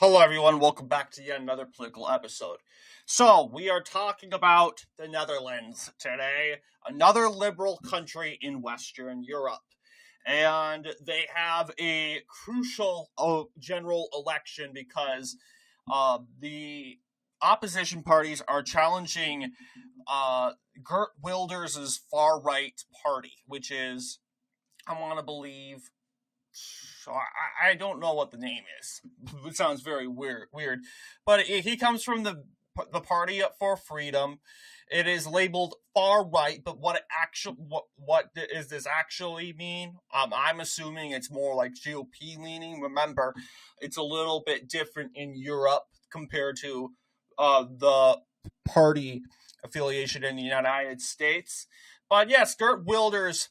Hello, everyone. Welcome back to yet another political episode. So, we are talking about the Netherlands today, another liberal country in Western Europe. And they have a crucial general election because the opposition parties are challenging Geert Wilders' far right party, which is, I want to believe, so I don't know what the name is. It sounds very weird, but he comes from the Party for Freedom. It is labeled far right, but what does this actually mean? I'm assuming it's more like GOP leaning. Remember, it's a little bit different in Europe compared to the party affiliation in the United States. But yes, Geert Wilders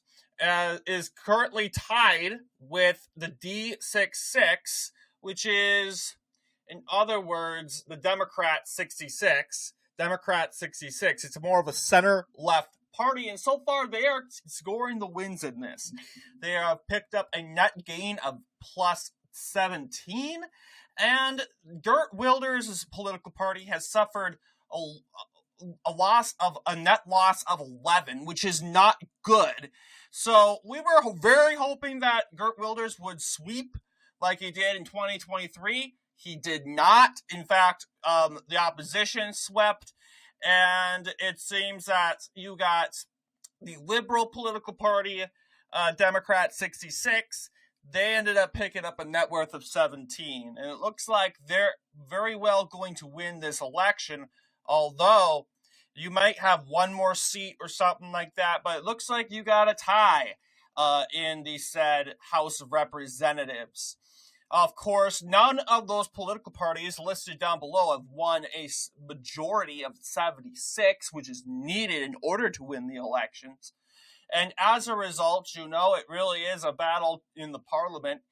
is currently tied with the D66, which is, in other words, the Democrat 66. Democrat 66. It's more of a center-left party, and so far they are scoring the wins in this. They have picked up a net gain of plus 17, and Geert Wilders' political party has suffered a net loss of 11, which is not good. So we were very hoping that Geert Wilders would sweep like he did in 2023. He did not. In fact, the opposition swept, and it seems that you got the liberal political party, Democrat 66. They ended up picking up a net worth of 17, and it looks like they're very well going to win this election, although you might have one more seat or something like that, but it looks like you got a tie in the said House of Representatives. Of course, none of those political parties listed down below have won a majority of 76, which is needed in order to win the elections. And as a result, you know, it really is a battle in the parliament,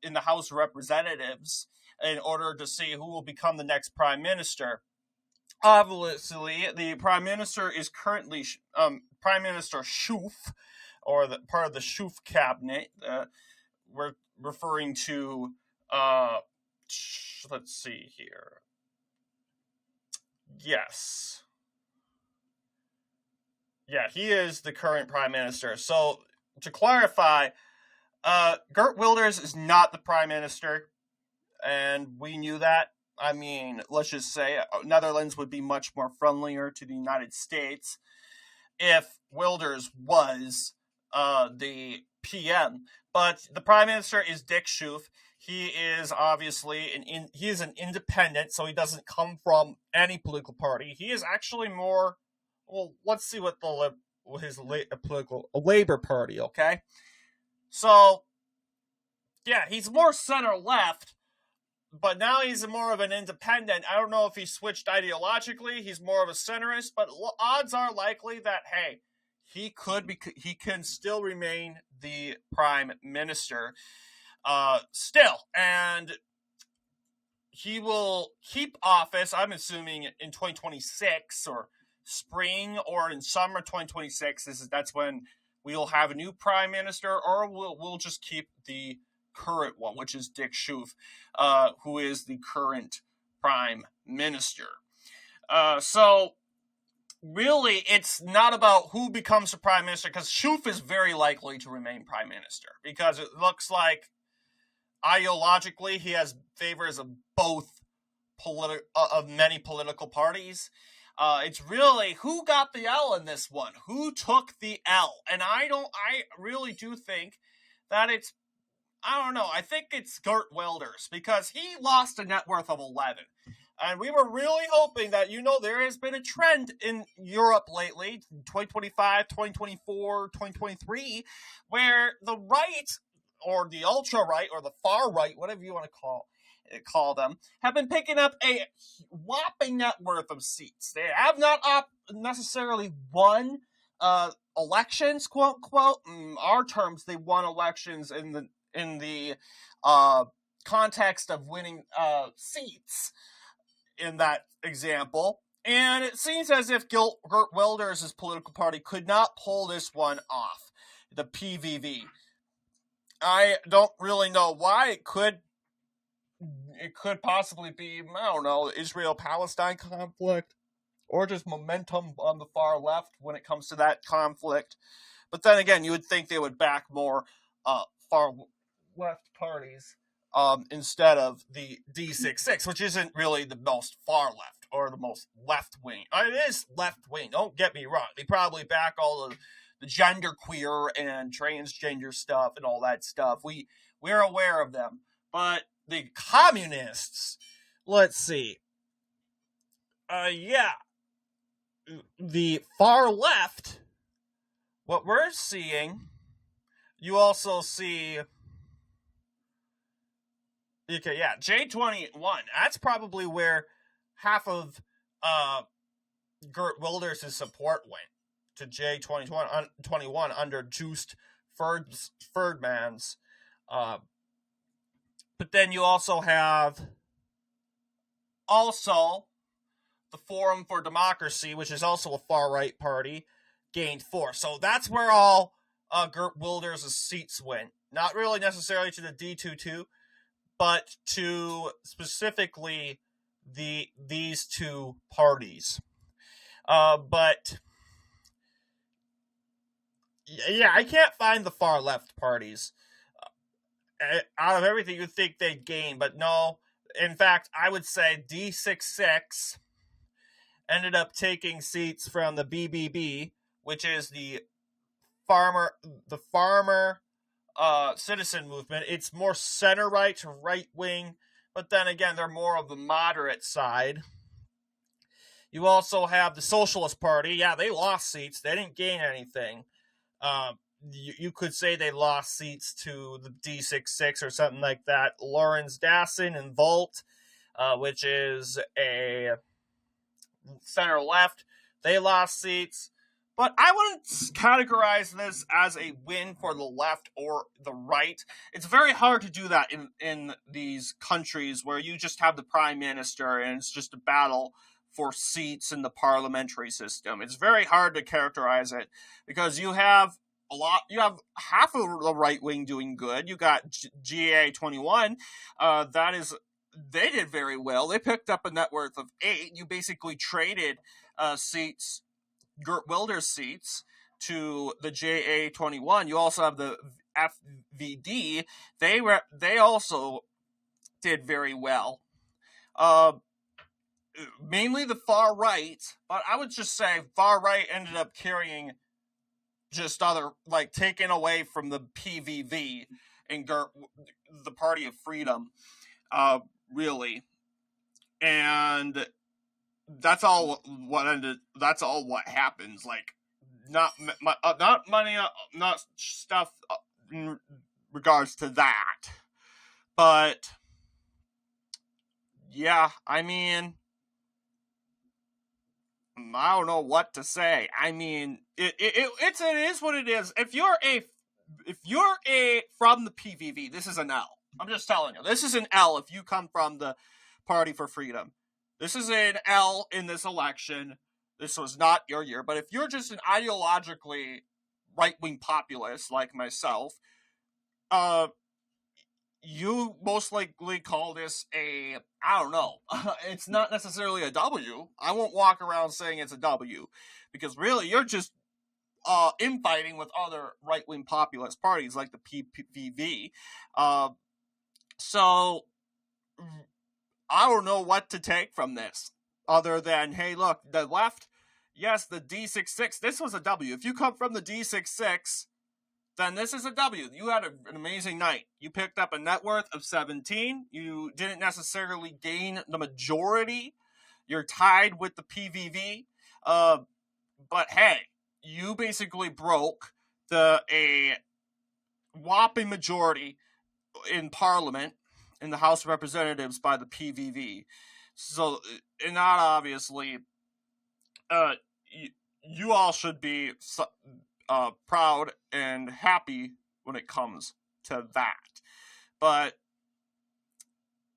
in the House of Representatives, in order to see who will become the next prime minister. Obviously, the prime minister is currently Prime Minister Schoof, or the part of the Schoof cabinet. We're referring to, let's see here. Yes. Yeah, he is the current prime minister. So, to clarify, Geert Wilders is not the prime minister, and we knew that. I mean, let's just say Netherlands would be much more friendlier to the United States if Wilders was the PM. But the prime minister is Dick Schoof. He is obviously he is an independent, so he doesn't come from any political party. He is actually more, well, let's see what his political Labor Party. Okay, so yeah, he's more center left. But now he's more of an independent. I don't know if he switched ideologically. He's more of a centrist, but odds are likely that, hey, he can still remain the prime minister still. And he will keep office, I'm assuming, in 2026 or spring or in summer 2026. That's when we'll have a new prime minister, or we'll just keep the current one, which is Dick Schoof, who is the current prime minister. So really, it's not about who becomes the prime minister, because Schoof is very likely to remain prime minister, because it looks like ideologically he has favors of both of many political parties. It's really who got the L in this one, who took the L, and I really do think that I think it's Geert Wilders, because he lost a net worth of 11. And we were really hoping that, there has been a trend in Europe lately, 2025, 2024, 2023, where the right, or the ultra-right, or the far-right, whatever you want to call them, have been picking up a whopping net worth of seats. They have not necessarily won elections, quote, quote. In our terms, they won elections in the context of winning seats in that example. And it seems as if Geert Wilders' political party could not pull this one off, the PVV. I don't really know why it could it could possibly be, I don't know, the Israel-Palestine conflict, or just momentum on the far left when it comes to that conflict. But then again, you would think they would back more far left parties instead of the D66, which isn't really the most far left or the most left wing. It is left wing, don't get me wrong. They probably back all the gender queer and transgender stuff and all that stuff. We're aware of them. But the communists, let's see. The far left, what we're seeing, you also see, okay, yeah, J21. That's probably where half of Geert Wilders' support went, to J21 under Joost Ferdmans. But then you also have the Forum for Democracy, which is also a far-right party, gained 4. So that's where all Geert Wilders' seats went. Not really necessarily to the D22, but to specifically these two parties. But yeah, I can't find the far-left parties. Out of everything you'd think they'd gain, but no. In fact, I would say D66 ended up taking seats from the BBB, which is the farmer citizen movement. It's more center-right to right-wing, but then again, they're more of the moderate side. You also have the Socialist Party. Yeah, they lost seats. They didn't gain anything. You could say they lost seats to the D66 or something like that. Lawrence Dassin and Volt, which is a center-left, they lost seats. But I wouldn't categorize this as a win for the left or the right. It's very hard to do that in these countries where you just have the prime minister and it's just a battle for seats in the parliamentary system. It's very hard to characterize it because you have half of the right wing doing good. You got GA21. They did very well. They picked up a net worth of 8. You basically traded seats, Geert Wilders seats, to the JA21. You also have the FVD. They also did very well. Mainly the far right, but I would just say far right ended up carrying just taken away from the PVV and the Party of Freedom, really. And that's all what happens. Like, not money, not stuff in regards to that. But yeah, I mean, I don't know what to say. I mean, it is what it is. If you're from the PVV, this is an L. I'm just telling you, this is an L if you come from the Party for Freedom. This is an L in this election. This was not your year. But if you're just an ideologically right-wing populist like myself, you most likely call this I don't know. It's not necessarily a W. I won't walk around saying it's a W, because really you're just infighting with other right-wing populist parties like the PVV. So I don't know what to take from this other than, hey, look, the left, yes, the D66, this was a W. If you come from the D66, then this is a W. You had an amazing night. You picked up a net worth of 17. You didn't necessarily gain the majority. You're tied with the PVV. But hey, you basically broke a whopping majority in Parliament, in the House of Representatives, by the PVV. So, and not obviously, you all should be proud and happy when it comes to that. But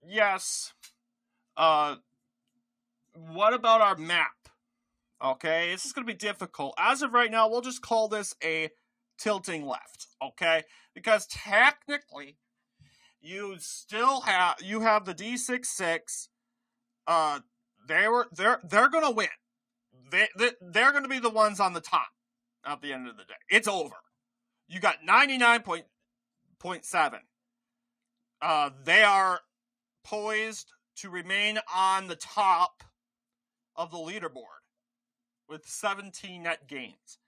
yes, what about our map? Okay, this is going to be difficult. As of right now, we'll just call this a tilting left, okay? Because technically, you have the D66. They're gonna win. They're gonna be the ones on the top at the end of the day. It's over. You got 99.7. They are poised to remain on the top of the leaderboard with 17 net gains.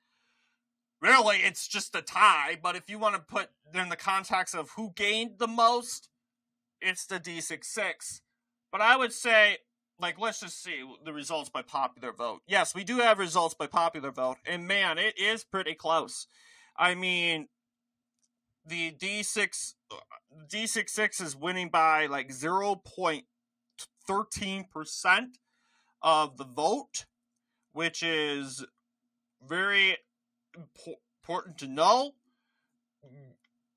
Really, it's just a tie, but if you want to put in the context of who gained the most, it's the D66. But I would say, like, let's just see the results by popular vote. Yes, we do have results by popular vote, and man, it is pretty close. I mean, the D66 is winning by like 0.13% of the vote, which is very important to know.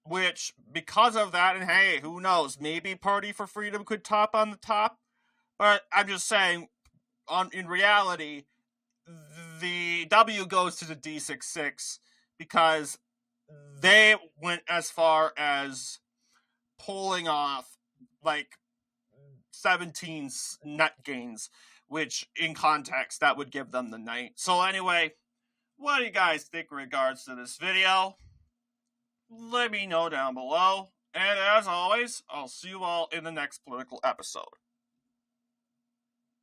Which, because of that, and hey, who knows, maybe Party for Freedom could top on the top. But I'm just saying, in reality, the W goes to the D66 because they went as far as pulling off like 17 net gains, which in context, that would give them the night. So anyway, what do you guys think in regards to this video? Let me know down below. And as always, I'll see you all in the next political episode.